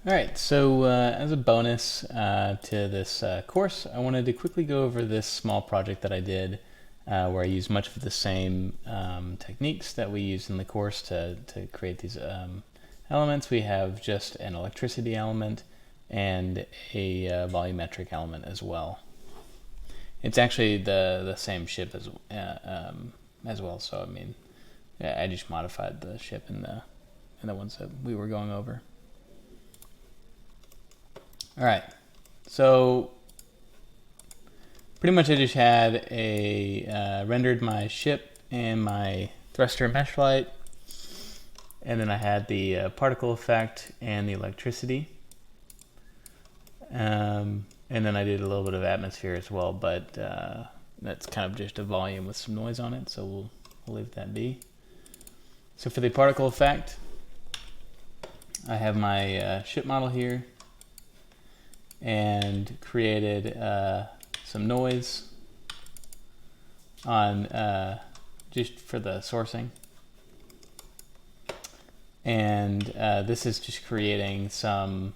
All right, so as a bonus to this course, I wanted to quickly go over this small project that I did where I used much of the same techniques that we used in the course to create these elements. We have just an electricity element and a volumetric element as well. It's actually the same ship as well, so I mean, yeah, I just modified the ship in the ones that we were going over. All right, so pretty much I just had rendered my ship and my thruster mesh flight, and then I had the particle effect and the electricity, and then I did a little bit of atmosphere as well, but that's kind of just a volume with some noise on it, so we'll leave that be. So for the particle effect, I have my ship model here, and created some noise on just for the sourcing, and this is just creating some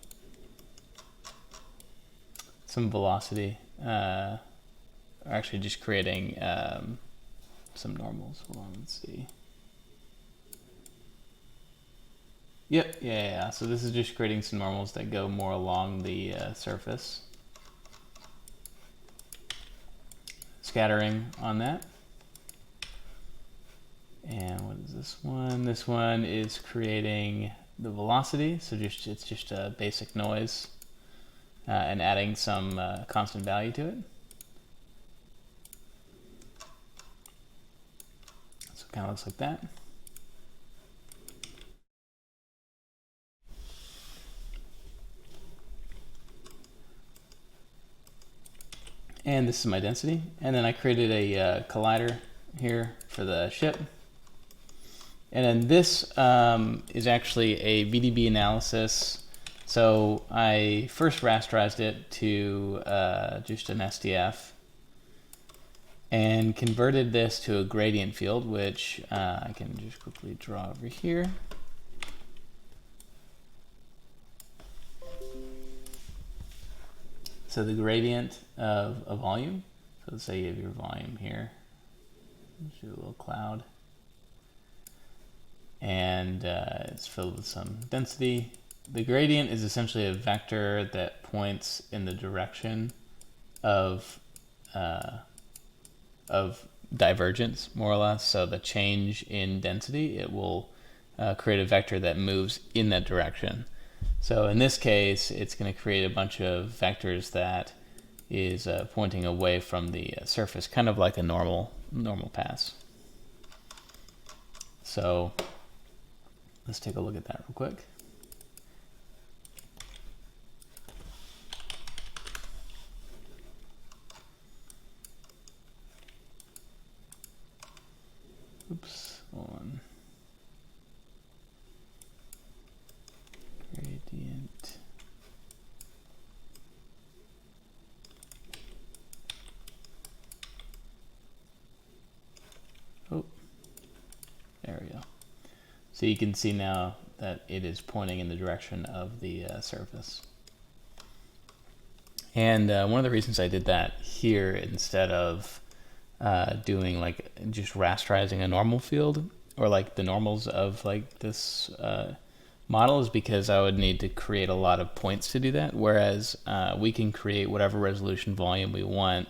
velocity, or actually just creating some normals. Hold on, let's see. Yep, yeah. So this is just creating some normals that go more along the surface. Scattering on that. And what is this one? This one is creating the velocity. So it's just a basic noise and adding some constant value to it. So it kind of looks like that. And this is my density. And then I created a collider here for the ship. And then this is actually a VDB analysis. So I first rasterized it to just an SDF and converted this to a gradient field, which I can just quickly draw over here. So the gradient of a volume, so let's say you have your volume here, let's do a little cloud, and it's filled with some density. The gradient is essentially a vector that points in the direction of divergence, more or less. So the change in density, it will create a vector that moves in that direction. So in this case, it's going to create a bunch of vectors that is pointing away from the surface, kind of like a normal pass. So let's take a look at that real quick. Oops, hold on. Gradient. Oh, there we go. So you can see now that it is pointing in the direction of the surface. And one of the reasons I did that here instead of doing like just rasterizing a normal field or like the normals of like this model is because I would need to create a lot of points to do that, whereas we can create whatever resolution volume we want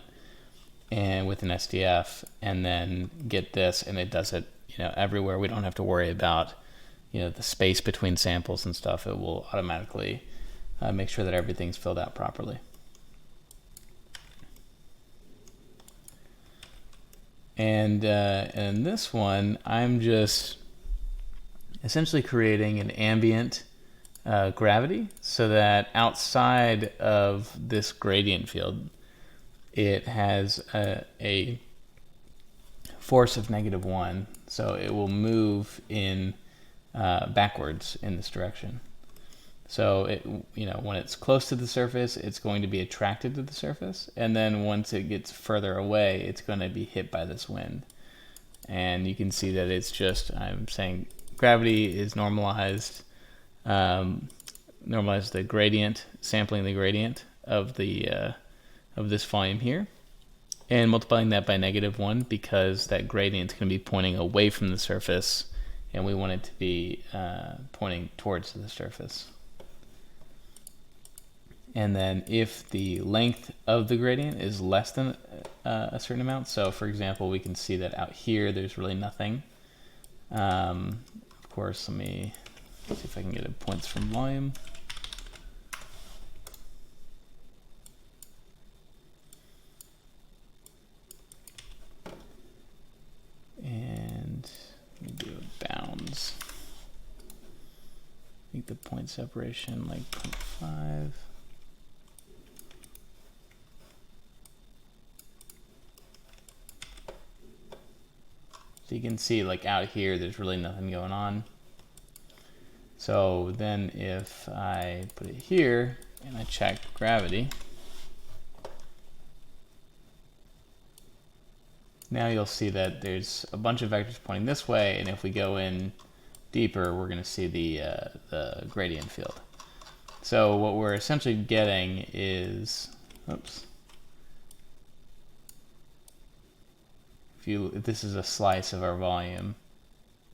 and with an SDF and then get this, and it does it everywhere. We don't have to worry about the space between samples and stuff. It will automatically make sure that everything's filled out properly. And in this one, I'm just essentially creating an ambient gravity so that outside of this gradient field, it has a force of -1. So it will move in backwards in this direction. So it, when it's close to the surface, it's going to be attracted to the surface, and then once it gets further away, it's going to be hit by this wind. And you can see that it's just, I'm saying gravity is normalized normalize the gradient, sampling the gradient of the of this volume here, and multiplying that by -1 because that gradient is going to be pointing away from the surface, and we want it to be pointing towards the surface. And then if the length of the gradient is less than a certain amount, so for example, we can see that out here there's really nothing. Of course, let me see if I can get a points from volume. And let me do a bounds. Make the point separation like 0.5. So you can see like out here there's really nothing going on. So then if I put it here and I check gravity, now you'll see that there's a bunch of vectors pointing this way, and if we go in deeper, we're going to see the gradient field. So what we're essentially getting is, oops, if this is a slice of our volume,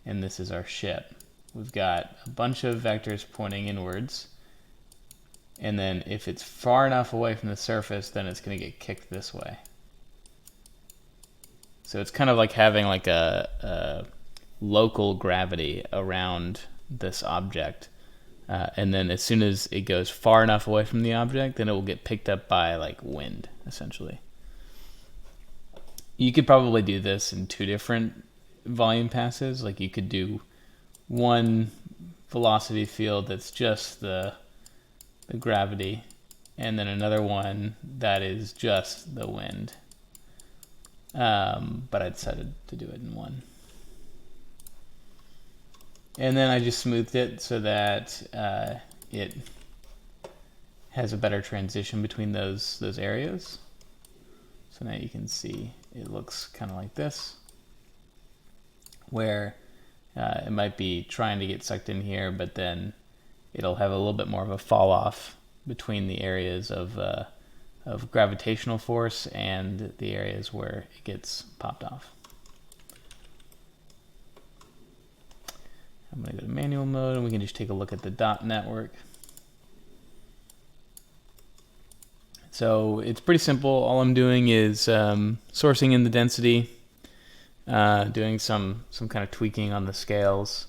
and this is our ship, we've got a bunch of vectors pointing inwards, and then if it's far enough away from the surface, then it's going to get kicked this way. So it's kind of like having like a local gravity around this object, and then as soon as it goes far enough away from the object, then it will get picked up by like wind, essentially. You could probably do this in 2 different volume passes. Like you could do one velocity field that's just the gravity, and then another one that is just the wind. But I decided to do it in one. And then I just smoothed it so that it has a better transition between those areas. So now you can see it looks kind of like this, where it might be trying to get sucked in here, but then it'll have a little bit more of a fall off between the areas of gravitational force and the areas where it gets popped off. I'm going to go to manual mode, and we can just take a look at the dot network. So it's pretty simple. All I'm doing is sourcing in the density, doing some kind of tweaking on the scales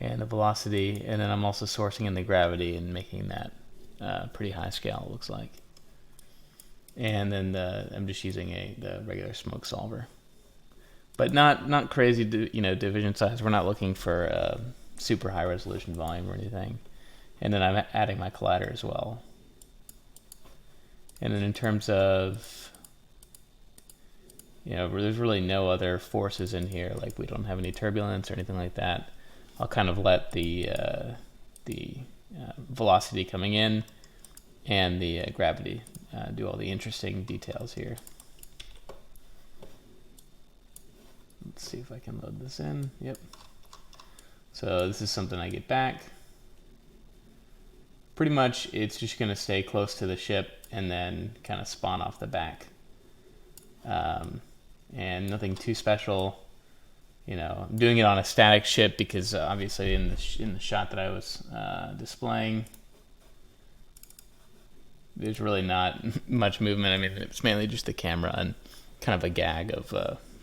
and the velocity, and then I'm also sourcing in the gravity and making that pretty high scale, it looks like. And then I'm just using the regular smoke solver, but not crazy, division size. We're not looking for a super high resolution volume or anything. And then I'm adding my collider as well. And then in terms of, there's really no other forces in here. Like we don't have any turbulence or anything like that. I'll kind of let the velocity coming in and the gravity do all the interesting details here. Let's see if I can load this in. Yep. So this is something I get back. Pretty much it's just going to stay close to the ship and then kind of spawn off the back. And nothing too special. I'm doing it on a static ship because obviously in the shot that I was displaying, there's really not much movement. I mean, it's mainly just the camera and kind of a gag of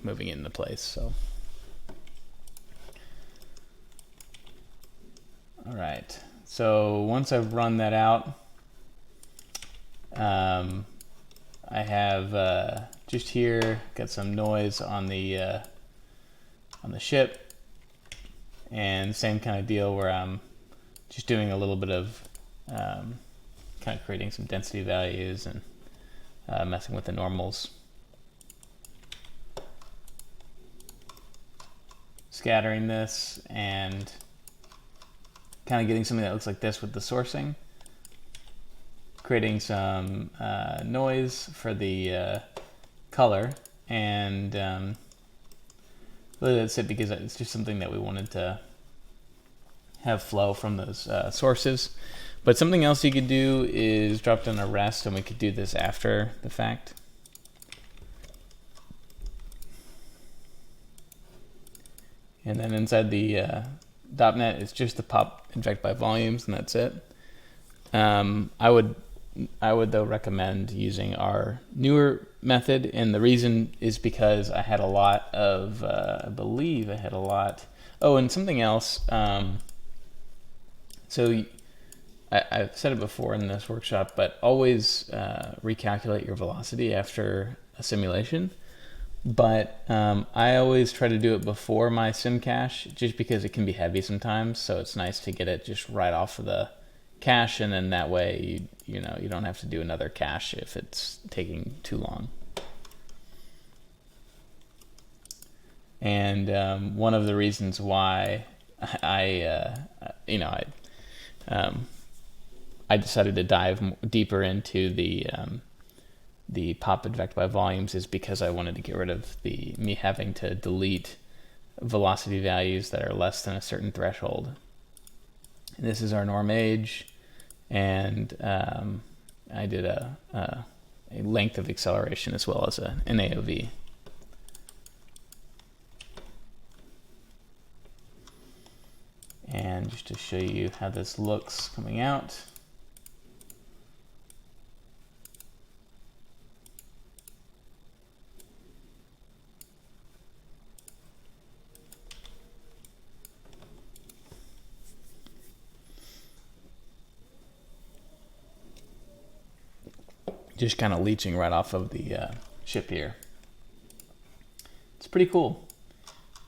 moving it into place. So, all right. So once I've run that out, I have just here got some noise on the ship, and same kind of deal where I'm just doing a little bit of kind of creating some density values and messing with the normals. Scattering this and kind of getting something that looks like this with the sourcing. Creating some noise for the color, and really that's it, because it's just something that we wanted to have flow from those sources. But something else you could do is drop down a rest, and we could do this after the fact. And then inside the .NET, it's just the pop inject by volumes, and that's it. I would though recommend using our newer method, and the reason is because I had a lot of, I believe I had a lot. Oh, and something else. So I've said it before in this workshop, but always recalculate your velocity after a simulation. But I always try to do it before my sim cache, just because it can be heavy sometimes. So it's nice to get it just right off of the cache, and then that way you don't have to do another cache if it's taking too long. And one of the reasons why I decided to dive deeper into the pop inject by volumes is because I wanted to get rid of me having to delete velocity values that are less than a certain threshold. And this is our norm age, and I did a length of acceleration as well as an AOV. And just to show you how this looks coming out. Just kind of leaching right off of the ship here. It's pretty cool.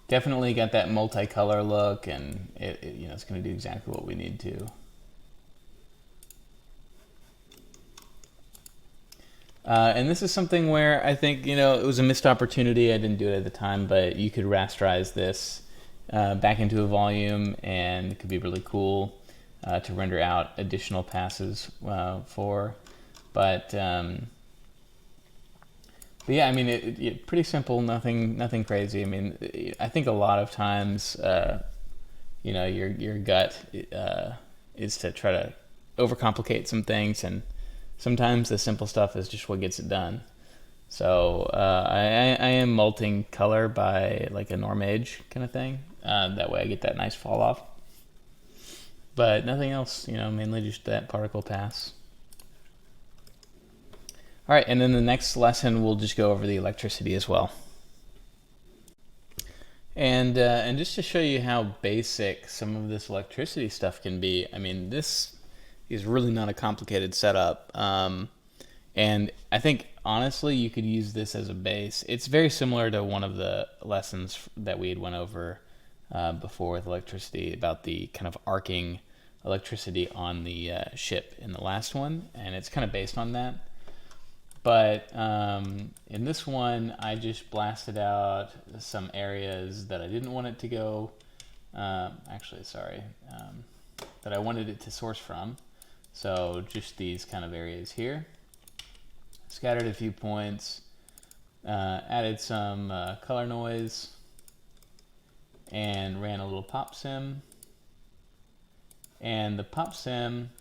Definitely got that multicolor look, and it's going to do exactly what we need to. And this is something where I think it was a missed opportunity. I didn't do it at the time, but you could rasterize this back into a volume, and it could be really cool to render out additional passes for. But yeah, I mean, it pretty simple, nothing crazy. I mean, I think a lot of times, your gut is to try to overcomplicate some things, and sometimes the simple stuff is just what gets it done. So I am multing color by like a norm age kind of thing. That way I get that nice fall off. But nothing else, mainly just that particle pass. All right, and then the next lesson we'll just go over the electricity as well. And just to show you how basic some of this electricity stuff can be, I mean, this is really not a complicated setup. And I think, honestly, you could use this as a base. It's very similar to one of the lessons that we had went over before with electricity, about the kind of arcing electricity on the ship in the last one, and it's kind of based on that. But in this one, I just blasted out some areas that I didn't want it to go, that I wanted it to source from. So just these kind of areas here. Scattered a few points, added some color noise, and ran a little pop sim. And the pop sim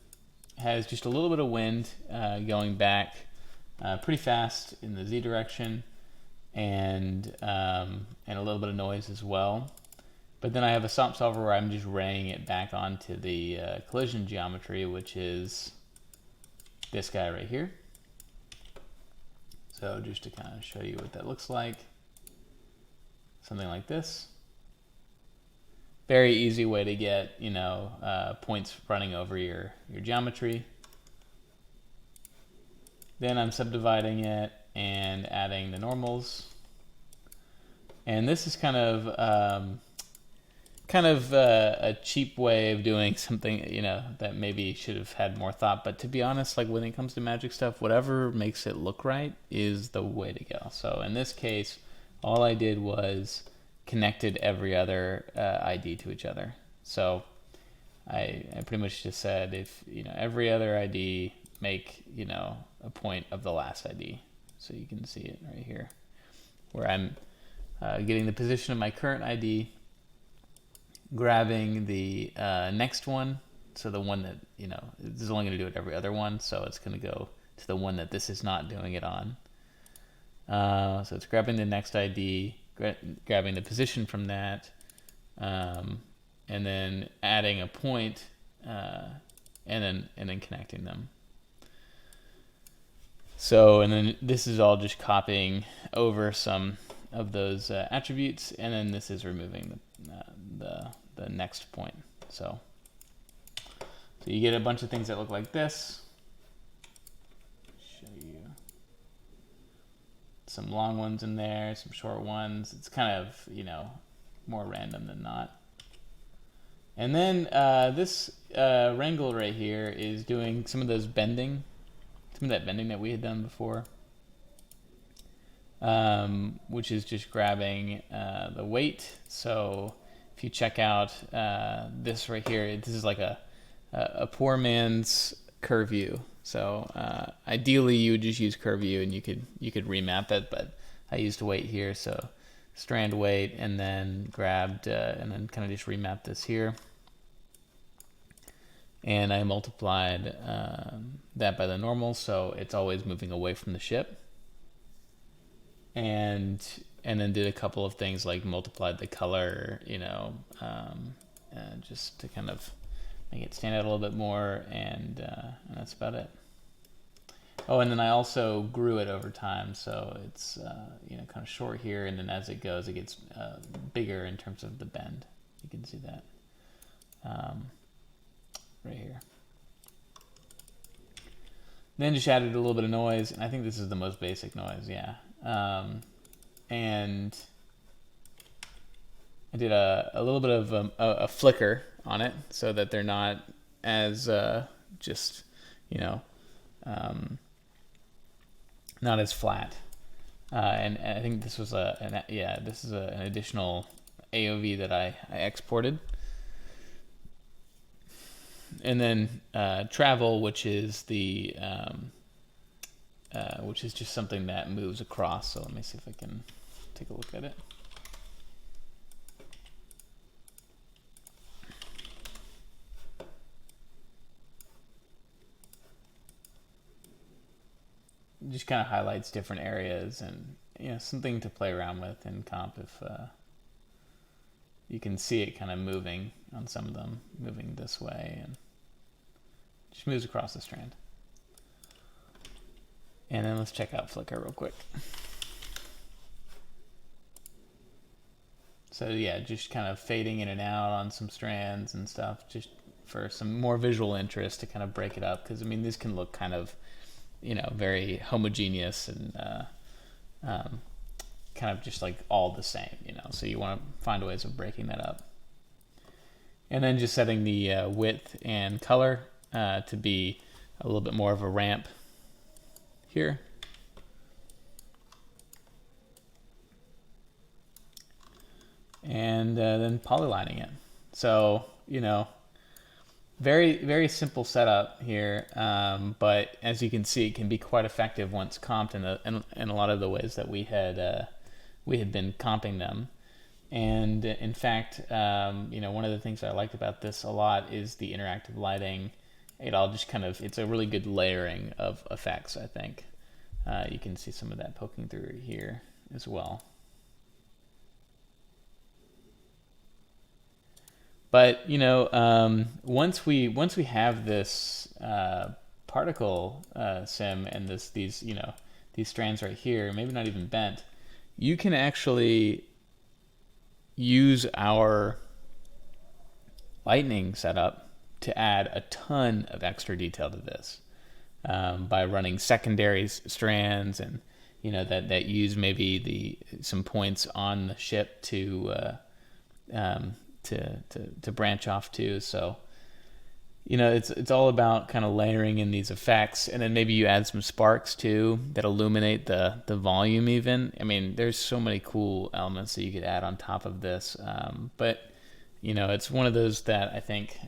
has just a little bit of wind going back pretty fast in the Z direction, and a little bit of noise as well. But then I have a SOP solver where I'm just raying it back onto the collision geometry, which is this guy right here. So just to kind of show you what that looks like, something like this. Very easy way to get points running over your geometry. Then I'm subdividing it and adding the normals. And this is kind of a cheap way of doing something, that maybe should have had more thought. But to be honest, like when it comes to magic stuff, whatever makes it look right is the way to go. So in this case, all I did was connected every other ID to each other. So I pretty much just said, if every other ID, make a point of the last ID. So you can see it right here, where I'm getting the position of my current ID, grabbing the next one, so the one that, this is only going to do it every other one, so it's going to go to the one that this is not doing it on. So it's grabbing the next ID, grabbing the position from that, and then adding a point, and then connecting them. So, and then this is all just copying over some of those attributes, and then this is removing the next point. So you get a bunch of things that look like this. Show you some long ones in there, some short ones. It's kind of, more random than not. And then this wrangle right here is doing some of those bending, some of that bending that we had done before, which is just grabbing the weight. So if you check out this right here, this is like a poor man's curve view. So ideally you would just use curve view and you could remap it, but I used weight here, so strand weight, and then grabbed and then kind of just remap this here. And I multiplied that by the normal, so it's always moving away from the ship. And then did a couple of things like multiplied the color, just to kind of make it stand out a little bit more, and that's about it. Oh, and then I also grew it over time, so it's kind of short here, and then as it goes, it gets bigger in terms of the bend. You can see that right here. Then just added a little bit of noise, and I think this is the most basic noise, yeah. And I did a little bit of a flicker on it so that they're not as just, not as flat. And I think this was this is an additional AOV that I exported. And then travel, which is the which is just something that moves across. So let me see if I can take a look at it. Just kind of highlights different areas, and something to play around with in comp if you can see it kind of moving on some of them, moving this way, and just moves across the strand. And then let's check out flicker real quick. So yeah, just kind of fading in and out on some strands and stuff, just for some more visual interest to kind of break it up, because I mean, this can look kind of very homogeneous and kind of just like all the same, so you want to find ways of breaking that up. And then just setting the width and color to be a little bit more of a ramp here. And then polylining it. So, very, very simple setup here, but as you can see, it can be quite effective once comped in a lot of the ways that we had been comping them. And in fact, one of the things I liked about this a lot is the interactive lighting. It's a really good layering of effects, I think. You can see some of that poking through here as well. But once we have this particle sim and these strands right here, maybe not even bent, you can actually use our lightning setup to add a ton of extra detail to this by running secondary strands, and that use maybe some points on the ship to branch off to. So it's all about kind of layering in these effects, and then maybe you add some sparks too that illuminate the volume even. I mean, there's so many cool elements that you could add on top of this, but it's one of those that I think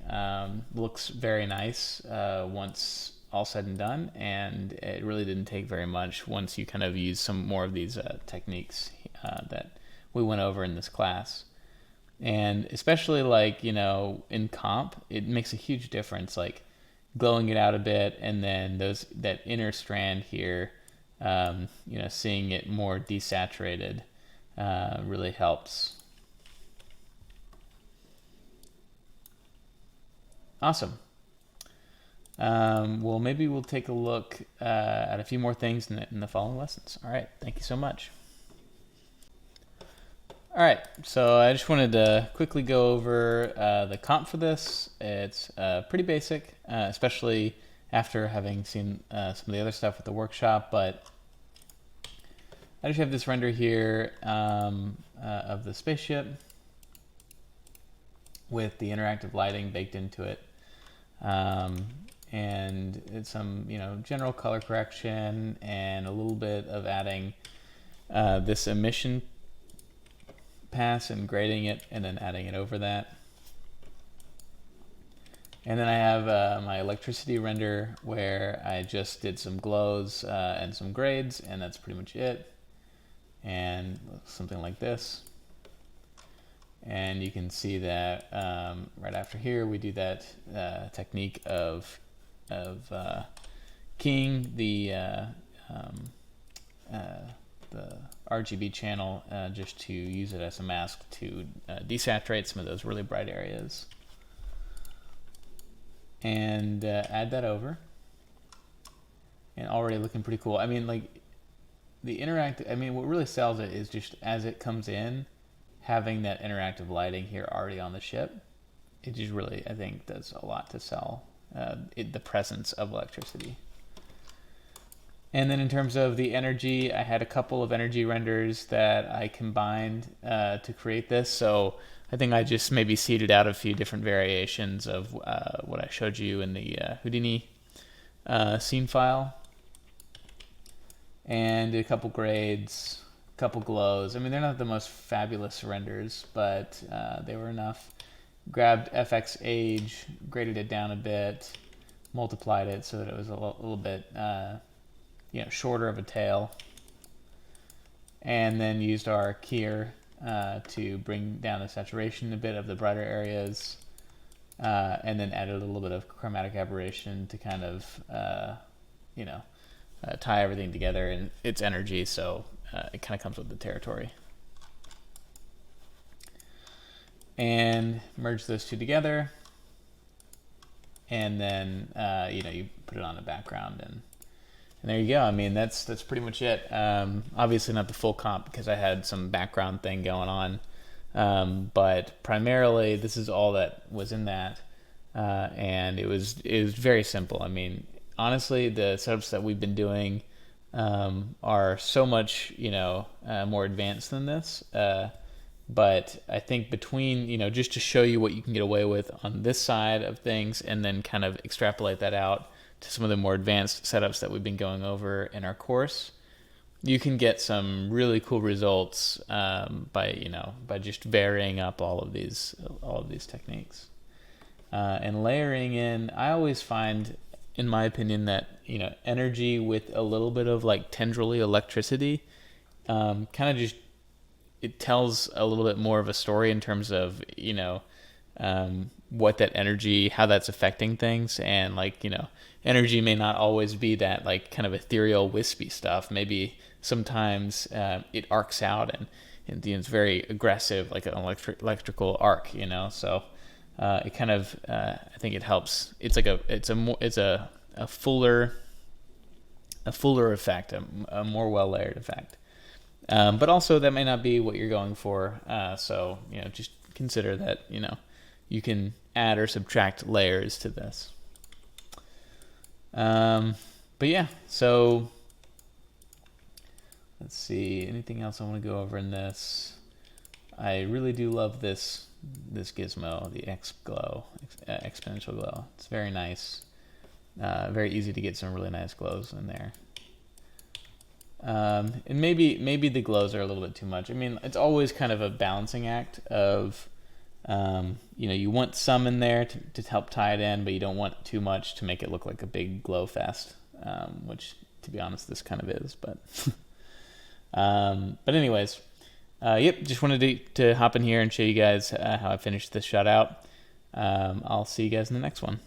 looks very nice once all said and done, and it really didn't take very much once you kind of use some more of these techniques that we went over in this class. And especially like, in comp, it makes a huge difference, like glowing it out a bit, and then that inner strand here, seeing it more desaturated really helps. Awesome. Well, maybe we'll take a look at a few more things in the following lessons. All right, thank you so much. All right, so I just wanted to quickly go over the comp for this. It's pretty basic, especially after having seen some of the other stuff with the workshop, but I just have this render here of the spaceship with the interactive lighting baked into it. And it's some, general color correction and a little bit of adding this emission pass and grading it and then adding it over that. And then I have my electricity render where I just did some glows and some grades, and that's pretty much it. And something like this. And you can see that right after here we do that technique of keying the RGB channel just to use it as a mask to desaturate some of those really bright areas. And add that over. And already looking pretty cool. I mean, like the what really sells it is just as it comes in, having that interactive lighting here already on the ship. It just really, I think, does a lot to sell the presence of electricity. And then in terms of the energy, I had a couple of energy renders that I combined to create this. So I think I just maybe seeded out a few different variations of what I showed you in the Houdini scene file. And did a couple grades, a couple glows. I mean, they're not the most fabulous renders, but they were enough. Grabbed FX age, graded it down a bit, multiplied it so that it was a little bit shorter of a tail, and then used our keyer to bring down the saturation a bit of the brighter areas, and then added a little bit of chromatic aberration to kind of tie everything together in its energy, so it kind of comes with the territory. And merge those two together, and then you put it on the background, and there you go. I mean, that's pretty much it. Obviously not the full comp because I had some background thing going on, but primarily this is all that was in that, and it was very simple. I mean, honestly, the setups that we've been doing are so much more advanced than this. But I think between, just to show you what you can get away with on this side of things and then kind of extrapolate that out to some of the more advanced setups that we've been going over in our course, you can get some really cool results by just varying up all of these techniques. And layering in, I always find, in my opinion, that energy with a little bit of like tendrily electricity kind of just, it tells a little bit more of a story in terms of what that energy, how that's affecting things. And energy may not always be that like kind of ethereal wispy stuff. Maybe sometimes it arcs out and it's very aggressive, like an electrical arc, so it kind of I think it helps. It's like a fuller effect, a more well layered effect. But also that may not be what you're going for. So just consider that you can add or subtract layers to this. But yeah, so let's see. Anything else I want to go over in this? I really do love this gizmo, the exponential glow. It's very nice. Very easy to get some really nice glows in there. And maybe the glows are a little bit too much. I mean, it's always kind of a balancing act of, you want some in there to help tie it in, but you don't want too much to make it look like a big glow fest, which, to be honest, this kind of is. But anyways, yep, just wanted to hop in here and show you guys how I finished this shot out. I'll see you guys in the next one.